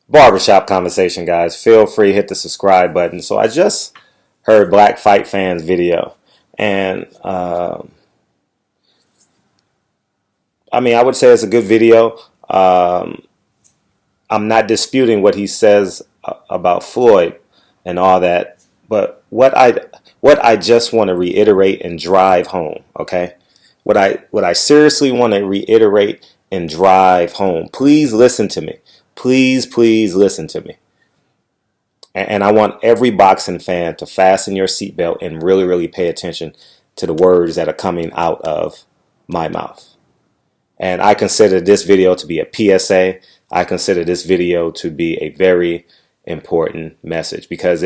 Barbershop conversation, guys. Feel free to hit the subscribe button. So I just heard Black Fight Fans video, and I mean, I would say it's a good video. I'm not disputing what he says about Floyd and all that, but what I just want to reiterate and drive home, okay? What I seriously want to reiterate and drive home. Please listen to me. Please listen to me. And I want every boxing fan to fasten your seatbelt and really pay attention to the words that are coming out of my mouth. And I consider this video to be a PSA. I consider this video to be a very important message because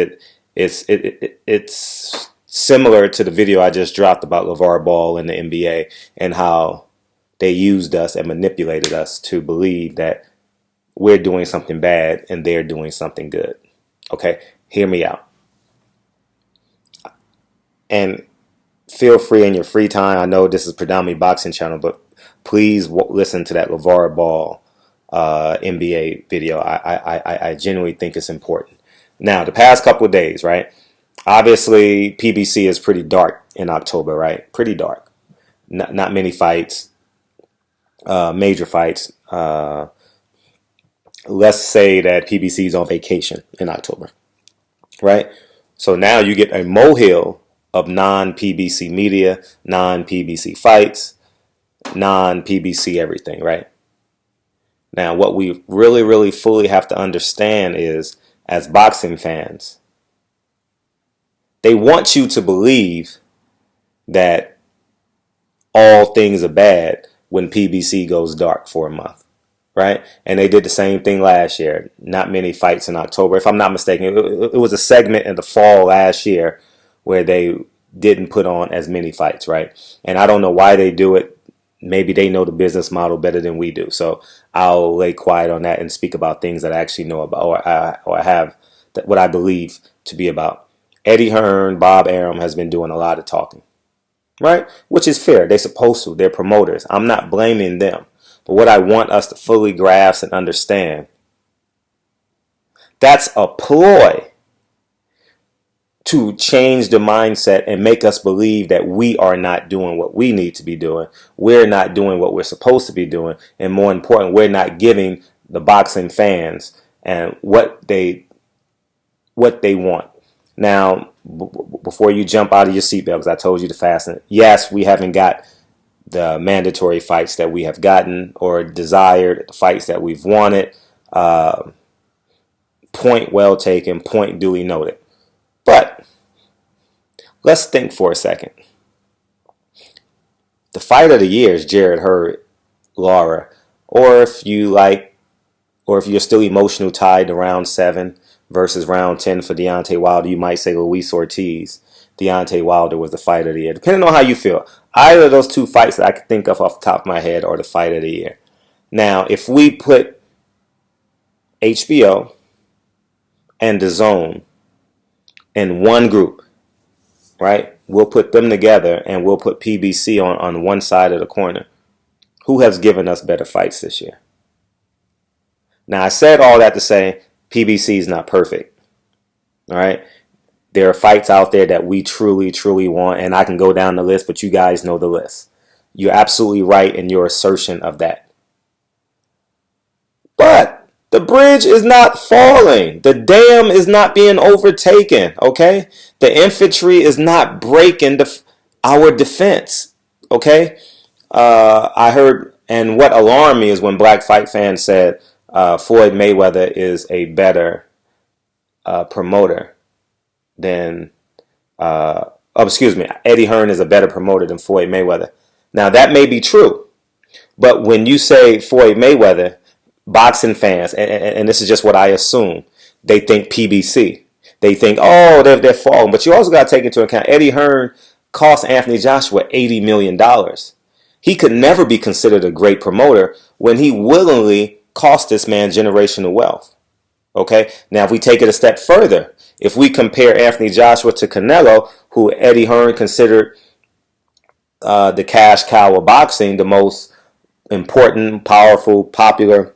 it's similar to the video I just dropped about LeVar Ball and the NBA and how they used us and manipulated us to believe that we're doing something bad and they're doing something good. Okay, hear me out. And feel free in your free time. I know this is predominantly boxing channel, but please listen to that LeVar Ball NBA video. I genuinely think it's important. Now, the past couple of days, right? Obviously, PBC is pretty dark in October, right? Pretty dark. Not many fights, major fights. Let's say that PBC is on vacation in October, right? So now you get a molehill of non-PBC media, non-PBC fights, non-PBC everything, right? Now, what we really fully have to understand is, as boxing fans, they want you to believe that all things are bad when PBC goes dark for a month, right? And they did the same thing last year. Not many fights in October. If I'm not mistaken, it was a segment in the fall last year where they didn't put on as many fights, right? And I don't know why they do it. Maybe they know the business model better than we do. So I'll lay quiet on that and speak about things that I actually know about or I have what I believe to be about. Eddie Hearn, Bob Arum has been doing a lot of talking, right? Which is fair. They're supposed to. They're promoters. I'm not blaming them. But what I want us to fully grasp and understand, that's a ploy to change the mindset and make us believe that we are not doing what we need to be doing. We're not doing what we're supposed to be doing. And more important, we're not giving the boxing fans and what they want. Now, before you jump out of your seatbelt, because I told you to fasten it. Yes, we haven't got the mandatory fights that we have gotten or desired, the fights that we've wanted. Point well taken, point duly noted. But let's think for a second. The fight of the year is Jarrett Hurd, Lara, or if you're still emotional tied to round 7 versus round 10 for Deontay Wilder, you might say Luis Ortiz. Deontay Wilder was the fight of the year. Depending on how you feel, either of those two fights that I can think of off the top of my head are the fight of the year. Now, if we put HBO and DAZN in one group, right? We'll put them together and we'll put PBC on one side of the corner. Who has given us better fights this year? Now, I said all that to say PBC is not perfect, all right? There are fights out there that we truly want, and I can go down the list, but you guys know the list. You're absolutely right in your assertion of that. But the bridge is not falling. The dam is not being overtaken, okay? The infantry is not breaking our defense, okay? I heard, and what alarmed me is when Black Fight Fans said Floyd Mayweather is a better promoter than, Eddie Hearn is a better promoter than Floyd Mayweather. Now, that may be true, but when you say Floyd Mayweather, boxing fans, and this is just what I assume, they think PBC. They think, oh, they're falling. But you also got to take into account Eddie Hearn cost Anthony Joshua $80 million. He could never be considered a great promoter when he willingly cost this man generational wealth. Okay? Now, if we take it a step further, if we compare Anthony Joshua to Canelo, who Eddie Hearn considered the cash cow of boxing, the most important, powerful, popular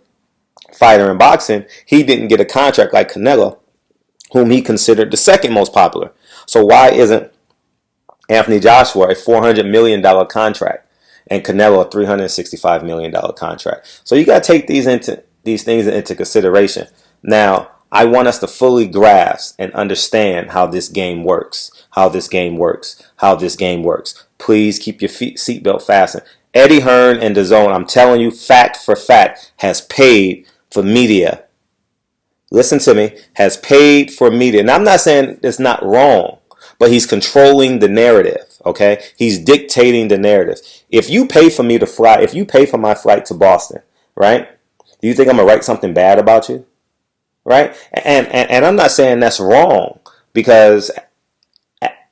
fighter in boxing, he didn't get a contract like Canelo, whom he considered the second most popular. So why isn't Anthony Joshua a $400 million contract and Canelo a $365 million contract? So you got to take these things into consideration. Now, I want us to fully grasp and understand how this game works, how this game works, how this game works. Please keep your seatbelt fastened. Eddie Hearn and DAZN, I'm telling you, fact for fact, has paid for media. Listen to me, has paid for media. And I'm not saying it's not wrong, but he's controlling the narrative, okay? He's dictating the narrative. If you pay for me to fly, if you pay for my flight to Boston, right? Do you think I'm going to write something bad about you? Right? And I'm not saying that's wrong, because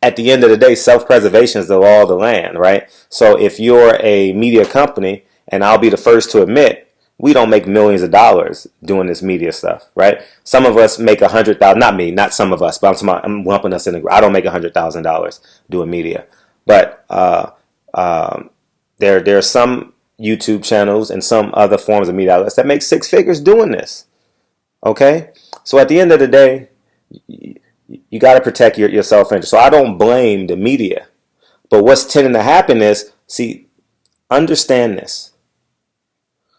at the end of the day, self-preservation is the law of the land, right? So if you're a media company, and I'll be the first to admit, we don't make millions of dollars doing this media stuff, right? Some of us make $100,000, not me, not some of us, but I'm lumping us in the group. I don't make $100,000 doing media, but there are some YouTube channels and some other forms of media outlets that make six figures doing this. Okay, so at the end of the day, you got to protect your self-interest. So I don't blame the media, but what's tending to happen is, see, understand this.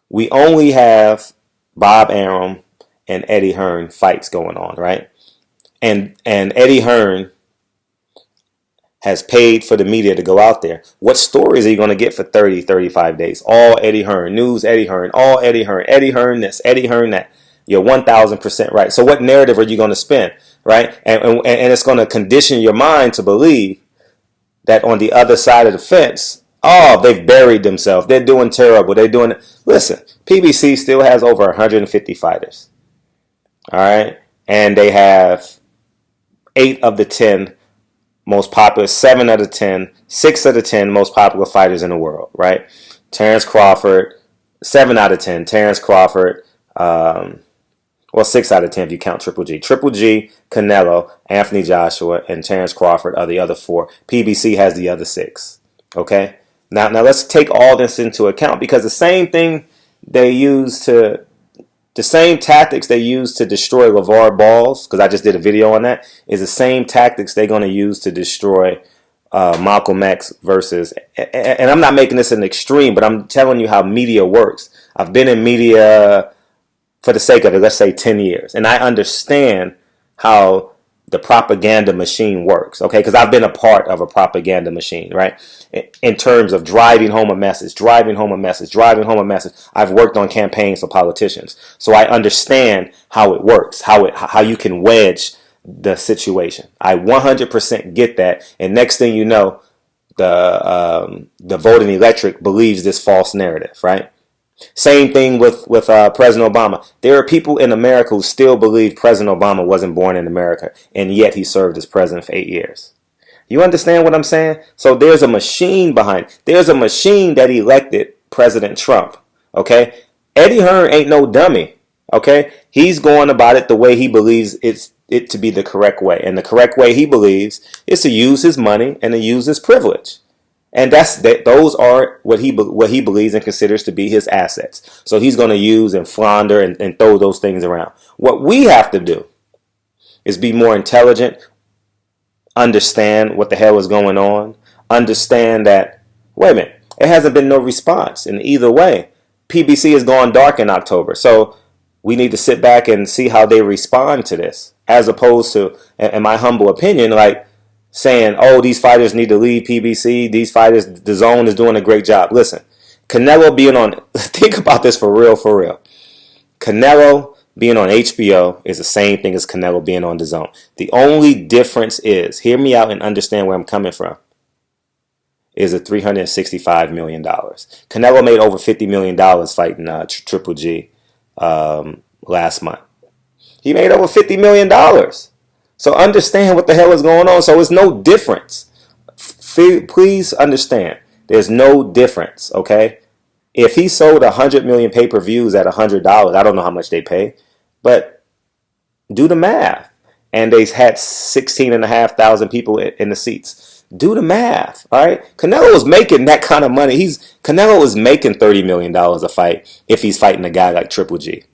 We only have Bob Arum and Eddie Hearn fights going on, right? And Eddie Hearn has paid for the media to go out there. What stories are you going to get for 30, 35 days? All Eddie Hearn, news Eddie Hearn, all Eddie Hearn, Eddie Hearn this, Eddie Hearn that. You're 1,000% right. So what narrative are you going to spin, right? And it's going to condition your mind to believe that on the other side of the fence, oh, they've buried themselves. They're doing terrible. They're doing it. Listen, PBC still has over 150 fighters. All right? And they have 8 of the 10 most popular, 7 of the 10, 6 of the 10 most popular fighters in the world, right? Terrence Crawford, 7 out of 10. Terrence Crawford, well, 6 out of 10 if you count Triple G. Triple G, Canelo, Anthony Joshua, and Terrence Crawford are the other 4. PBC has the other 6. Okay? Now let's take all this into account, because the same tactics they use to destroy LeVar Balls, because I just did a video on that, is the same tactics they're going to use to destroy Malcolm X versus, and I'm not making this an extreme, but I'm telling you how media works. I've been in media, for the sake of it, let's say 10 years. And I understand how the propaganda machine works, okay? Because I've been a part of a propaganda machine, right? In terms of driving home a message. I've worked on campaigns for politicians. So I understand how it works, how you can wedge the situation. I 100% get that. And next thing you know, the voting electorate believes this false narrative, right? Same thing with President Obama. There are people in America who still believe President Obama wasn't born in America, and yet he served as president for 8 years. You understand what I'm saying? So there's a machine behind it. There's a machine that elected President Trump. Okay? Eddie Hearn ain't no dummy. Okay? He's going about it the way he believes it to be the correct way. And the correct way he believes is to use his money and to use his privilege. And those are what he believes and considers to be his assets. So he's going to use and flounder and throw those things around. What we have to do is be more intelligent, understand what the hell is going on, understand that, wait a minute, it hasn't been no response in either way. PBC has gone dark in October. So we need to sit back and see how they respond to this, as opposed to, in my humble opinion, like, saying, oh, these fighters need to leave PBC. These fighters, DAZN is doing a great job. Listen, Canelo being on, think about this for real. Canelo being on HBO is the same thing as Canelo being on DAZN. The only difference is, hear me out and understand where I'm coming from, is a $365 million. Canelo made over $50 million fighting Triple G last month. He made over $50 million. So understand what the hell is going on. So it's no difference. Please understand. There's no difference, okay? If he sold 100 million pay-per-views at $100, I don't know how much they pay, but do the math. And they had 16,500 people in the seats. Do the math, all right? Canelo is making that kind of money. Canelo is making $30 million a fight if he's fighting a guy like Triple G.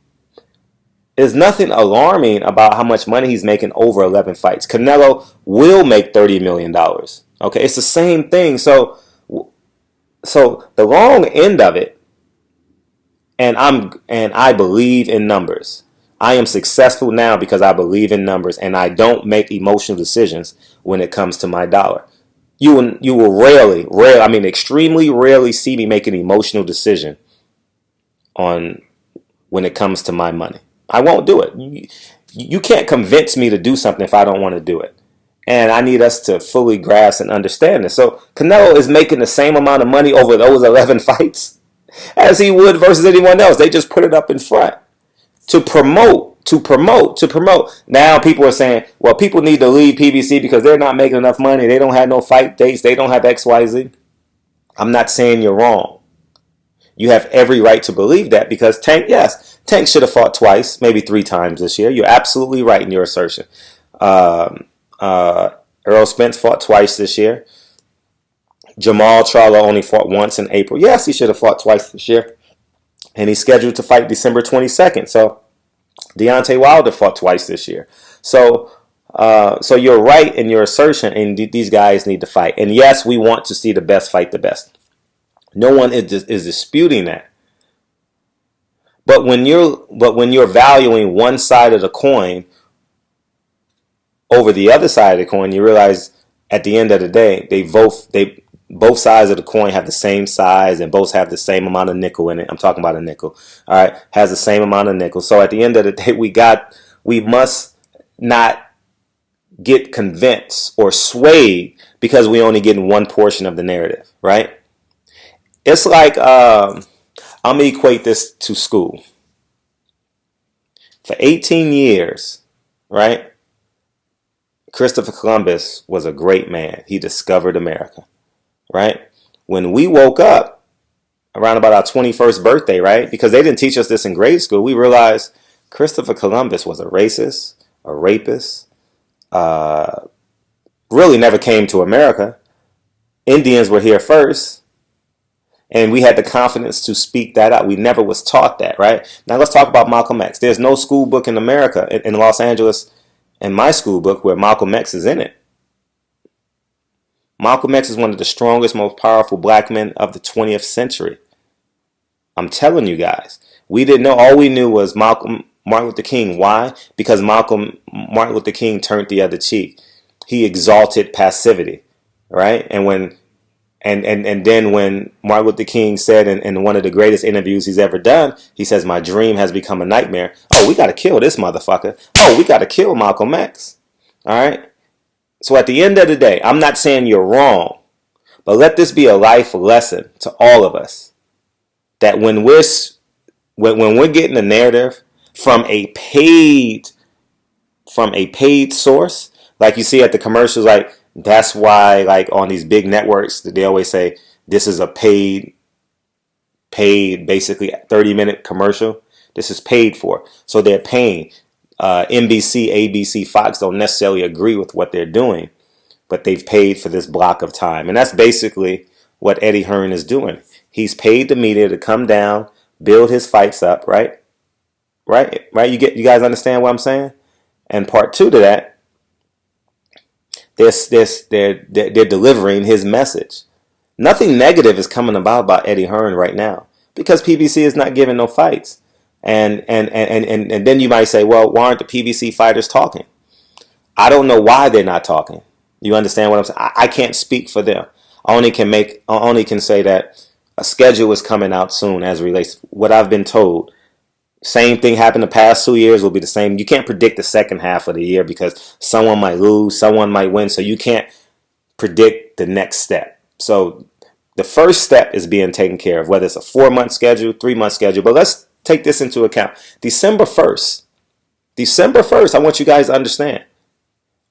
There's nothing alarming about how much money he's making over 11 fights. Canelo will make $30 million. Okay, it's the same thing. So the long end of it, and I believe in numbers. I am successful now because I believe in numbers, and I don't make emotional decisions when it comes to my dollar. You will extremely rarely see me make an emotional decision on when it comes to my money. I won't do it. You can't convince me to do something if I don't want to do it. And I need us to fully grasp and understand this. So Canelo is making the same amount of money over those 11 fights as he would versus anyone else. They just put it up in front to promote. Now people are saying, well, people need to leave PBC because they're not making enough money. They don't have no fight dates. They don't have XYZ. I'm not saying you're wrong. You have every right to believe that because Tank should have fought twice, maybe 3 times this year. You're absolutely right in your assertion. Errol Spence fought twice this year. Jamal Charlo only fought once in April. Yes, he should have fought twice this year. And he's scheduled to fight December 22nd. So Deontay Wilder fought twice this year. So you're right in your assertion, and these guys need to fight. And yes, we want to see the best fight the best. No one is disputing that. But when you're valuing one side of the coin over the other side of the coin, you realize at the end of the day, both sides of the coin have the same size and both have the same amount of nickel in it. I'm talking about a nickel. All right, has the same amount of nickel. So at the end of the day, we must not get convinced or swayed because we only get one portion of the narrative, right? It's like I'm gonna equate this to school. For 18 years, right? Christopher Columbus was a great man. He discovered America, right? When we woke up around about our 21st birthday, right? Because they didn't teach us this in grade school, we realized Christopher Columbus was a racist, a rapist, really never came to America. Indians were here first. And we had the confidence to speak that out. We never was taught that, right? Now let's talk about Malcolm X. There's no school book in America, in Los Angeles, in my school book, where Malcolm X is in it. Malcolm X is one of the strongest, most powerful black men of the 20th century. I'm telling you guys. We didn't know. All we knew was Martin Luther King. Why? Because Martin Luther King turned the other cheek. He exalted passivity, right? And then when Martin Luther King said in one of the greatest interviews he's ever done, he says, "My dream has become a nightmare." Oh, we got to kill this motherfucker. Oh, we got to kill Malcolm X. All right. So at the end of the day, I'm not saying you're wrong, but let this be a life lesson to all of us that when we're getting a narrative from a paid source, like you see at the commercials, like. That's why, like, on these big networks, they always say this is a paid, basically 30-minute commercial. This is paid for. So they're paying. NBC, ABC, Fox don't necessarily agree with what they're doing, but they've paid for this block of time. And that's basically what Eddie Hearn is doing. He's paid the media to come down, build his fights up, right? Right? You guys understand what I'm saying? And part 2 to that, they're delivering his message. Nothing negative is coming about Eddie Hearn right now because PBC is not giving no fights. And then you might say, well, why aren't the PBC fighters talking? I don't know why they're not talking. You understand what I'm saying? I can't speak for them. I only can say that a schedule is coming out soon as it relates what I've been told. Same thing happened the past 2 years will be the same. You can't predict the second half of the year because someone might lose, someone might win. So you can't predict the next step. So the first step is being taken care of, whether it's a 4-month schedule, 3-month schedule. But let's take this into account. December 1st, I want you guys to understand.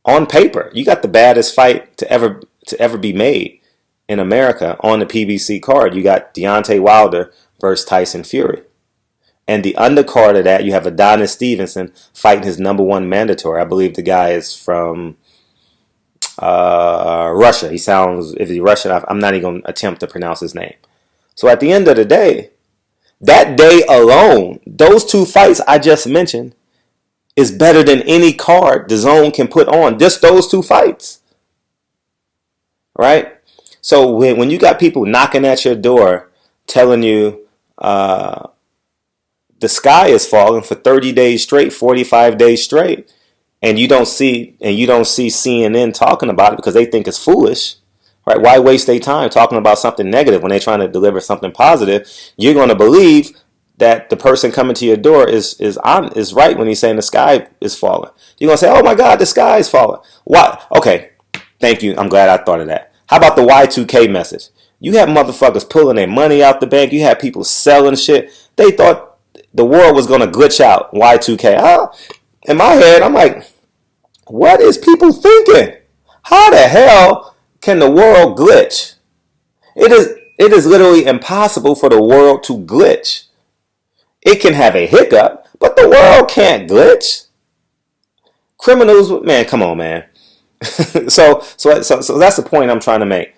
On paper, you got the baddest fight to ever be made in America on the PBC card. You got Deontay Wilder versus Tyson Fury. And the undercard of that, you have Adonis Stevenson fighting his #1 mandatory. I believe the guy is from Russia. He sounds, if he's Russian, I'm not even going to attempt to pronounce his name. So at the end of the day, that day alone, those 2 fights I just mentioned is better than any card DAZN can put on. Just those two fights, right? So when you got people knocking at your door telling you the sky is falling for 30 days straight, 45 days straight, and you don't see CNN talking about it because they think it's foolish, right? Why waste their time talking about something negative when they're trying to deliver something positive? You're going to believe that the person coming to your door is right when he's saying the sky is falling. You're going to say, oh my God, the sky is falling. Why? Okay, thank you. I'm glad I thought of that. How about the Y2K message? You have motherfuckers pulling their money out the bank. You have people selling shit. They thought the world was going to glitch out. Y2K. In my head, I'm like, what is people thinking? How the hell can the world glitch? It is literally impossible for the world to glitch. It can have a hiccup, but the world can't glitch. Criminals, man, come on, man. So that's the point I'm trying to make.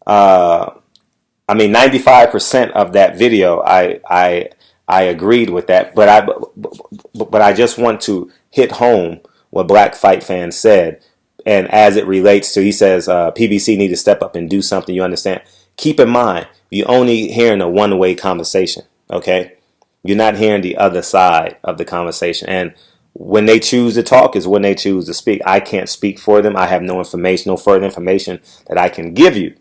95% of that video, I agreed with that, but I just want to hit home what Black Fight Fan said, and as it relates to, he says PBC need to step up and do something. You understand? Keep in mind, you're only hearing a one-way conversation. Okay, you're not hearing the other side of the conversation, and when they choose to talk is when they choose to speak. I can't speak for them. I have no further information that I can give you.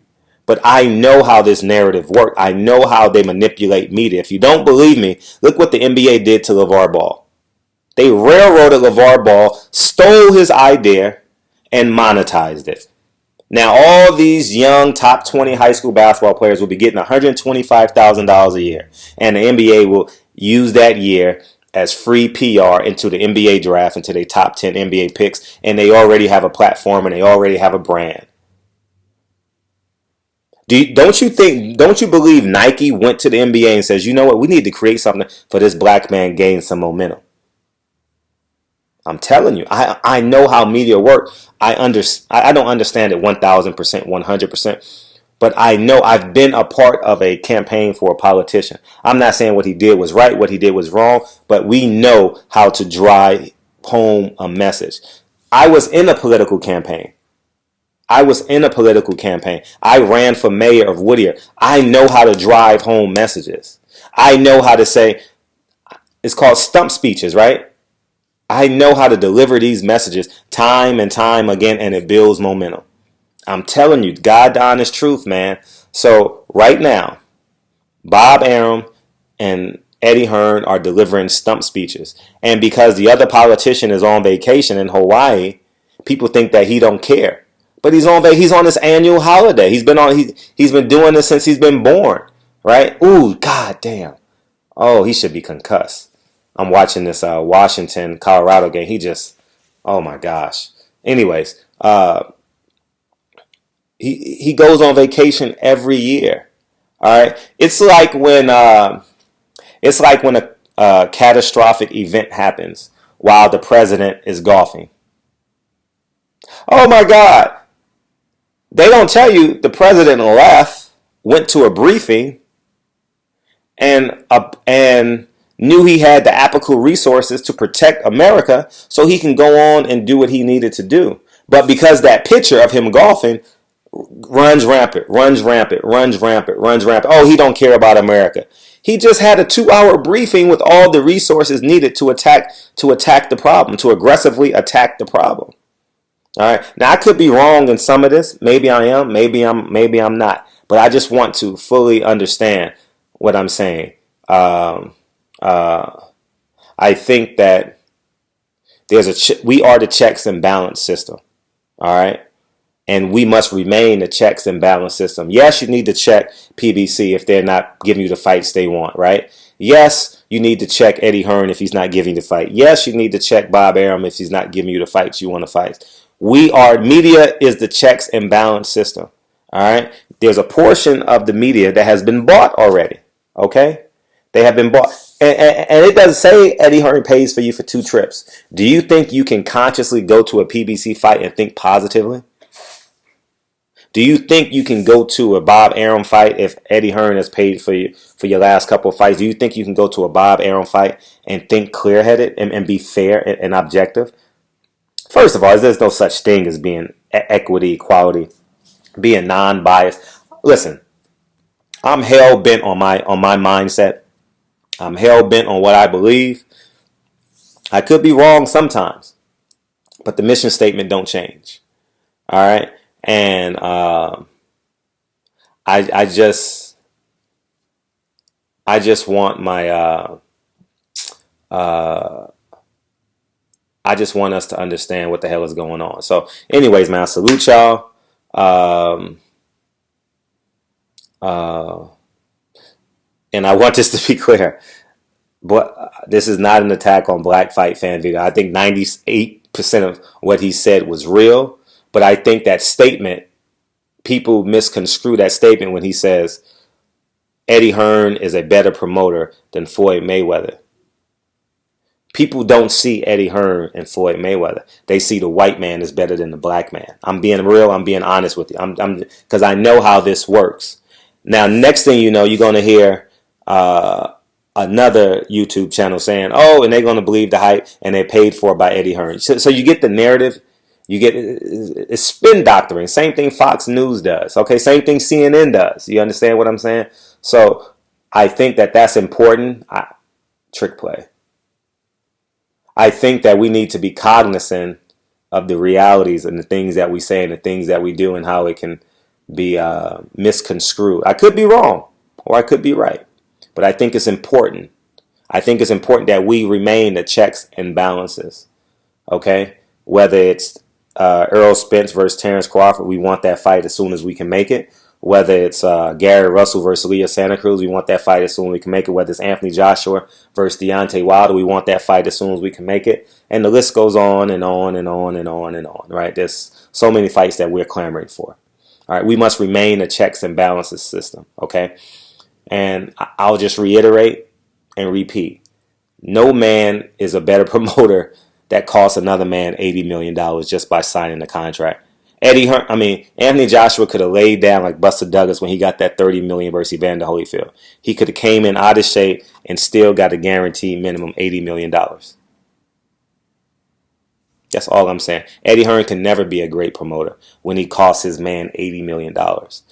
But I know how this narrative works. I know how they manipulate media. If you don't believe me, look what the NBA did to LeVar Ball. They railroaded LeVar Ball, stole his idea, and monetized it. Now all these young top 20 high school basketball players will be getting $125,000 a year. And the NBA will use that year as free PR into the NBA draft, into their top 10 NBA picks, and they already have a platform and they already have a brand. Don't you believe Nike went to the NBA and says, you know what, we need to create something for this black man gain some momentum? I'm telling you, I know how media works. I don't understand it 1,000%, 100%. But I know I've been a part of a campaign for a politician. I'm not saying what he did was right, what he did was wrong, but we know how to drive home a message. I was in a political campaign. I ran for mayor of Whittier. I know how to drive home messages. I know how to say, it's called stump speeches, right? I know how to deliver these messages time and time again, and it builds momentum. I'm telling you, God honest truth, man. So right now, Bob Arum and Eddie Hearn are delivering stump speeches. And because the other politician is on vacation in Hawaii, people think that he don't care. But he's on his annual holiday. He's been doing this since he's been born, right? Ooh, god damn. Oh, he should be concussed. I'm watching this Washington Colorado game. Oh my gosh. Anyways, he goes on vacation every year. All right. It's like when a catastrophic event happens while the president is golfing. Oh my God. They don't tell you the president left, went to a briefing, and knew he had the apical resources to protect America so he can go on and do what he needed to do. But because that picture of him golfing runs rampant. Oh, he don't care about America. He just had a 2-hour briefing with all the resources needed to attack the problem, to aggressively attack the problem. All right. Now I could be wrong in some of this. Maybe I am. Maybe I'm not. But I just want to fully understand what I'm saying. I think that we are the checks and balance system. All right. And we must remain the checks and balance system. Yes, you need to check PBC if they're not giving you the fights they want, right? Yes, you need to check Eddie Hearn if he's not giving you the fight. Yes, you need to check Bob Arum if he's not giving you the fights you want to fight. Media is the checks and balance system. All right. There's a portion of the media that has been bought already. Okay. They have been bought. And it doesn't say Eddie Hearn pays for you for 2 trips. Do you think you can consciously go to a PBC fight and think positively? Do you think you can go to a Bob Arum fight if Eddie Hearn has paid for your last couple of fights? Do you think you can go to a Bob Arum fight and think clear-headed and be fair and objective? First of all, there's no such thing as being equity, equality, being non-biased. Listen, I'm hell-bent on my mindset. I'm hell-bent on what I believe. I could be wrong sometimes, but the mission statement don't change. All right? And I just want my I just want us to understand what the hell is going on. So, anyways, man, I salute y'all. And I want this to be clear, but this is not an attack on Black Fight Fan video. I think 98% of what he said was real, but I think that statement, people misconstrue that statement when he says Eddie Hearn is a better promoter than Floyd Mayweather. People don't see Eddie Hearn and Floyd Mayweather. They see the white man is better than the black man. I'm being real. I'm being honest with you. I'm because I know how this works. Now, next thing you know, you're going to hear another YouTube channel saying, "Oh, and they're going to believe the hype, and they're paid for by Eddie Hearn." So you get the narrative. You get it's spin doctoring. Same thing Fox News does. Okay, same thing CNN does. You understand what I'm saying? So I think that that's important. Trick play. I think that we need to be cognizant of the realities and the things that we say and the things that we do and how it can be misconstrued. I could be wrong or I could be right, but I think it's important. I think it's important that we remain the checks and balances. Okay, whether it's Errol Spence versus Terrence Crawford, we want that fight as soon as we can make it. Whether it's Gary Russell versus Leo Santa Cruz, we want that fight as soon as we can make it. Whether it's Anthony Joshua versus Deontay Wilder, we want that fight as soon as we can make it. And the list goes on and on and on and on and on, right? There's so many fights that we're clamoring for. All right, we must remain a checks and balances system, okay? And I'll just reiterate and repeat. No man is a better promoter that costs another man $80 million just by signing the contract. Anthony Joshua could have laid down like Buster Douglas when he got that $30 million versus Evander Holyfield. He could have came in out of shape and still got a guaranteed minimum $80 million. That's all I'm saying. Eddie Hearn can never be a great promoter when he costs his man $80 million. Let's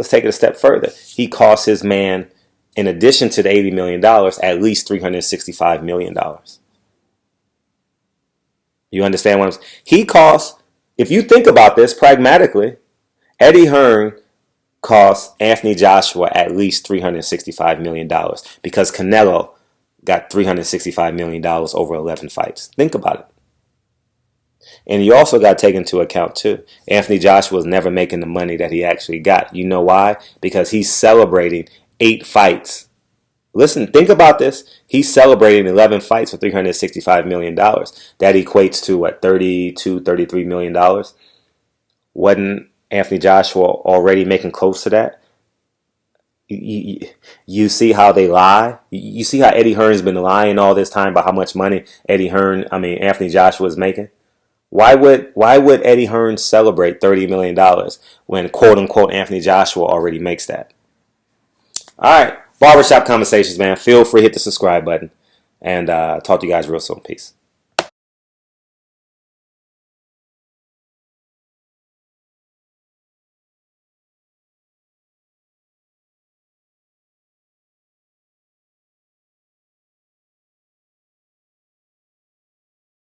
take it a step further. He costs his man, in addition to the $80 million, at least $365 million. You understand what I'm saying? He costs... If you think about this pragmatically, Eddie Hearn cost Anthony Joshua at least $365 million because Canelo got $365 million over 11 fights. Think about it. And you also got to take into account, too, Anthony Joshua was never making the money that he actually got. You know why? Because he's celebrating 8 fights. Listen, think about this. He's celebrating 11 fights for $365 million. That equates to, what, $32, $33 million? Wasn't Anthony Joshua already making close to that? You see how they lie? You see how Eddie Hearn's been lying all this time about how much money Anthony Joshua is making? Why would Eddie Hearn celebrate $30 million when, quote-unquote, Anthony Joshua already makes that? All right. Barbershop Conversations, man. Feel free to hit the subscribe button. And talk to you guys real soon. Peace.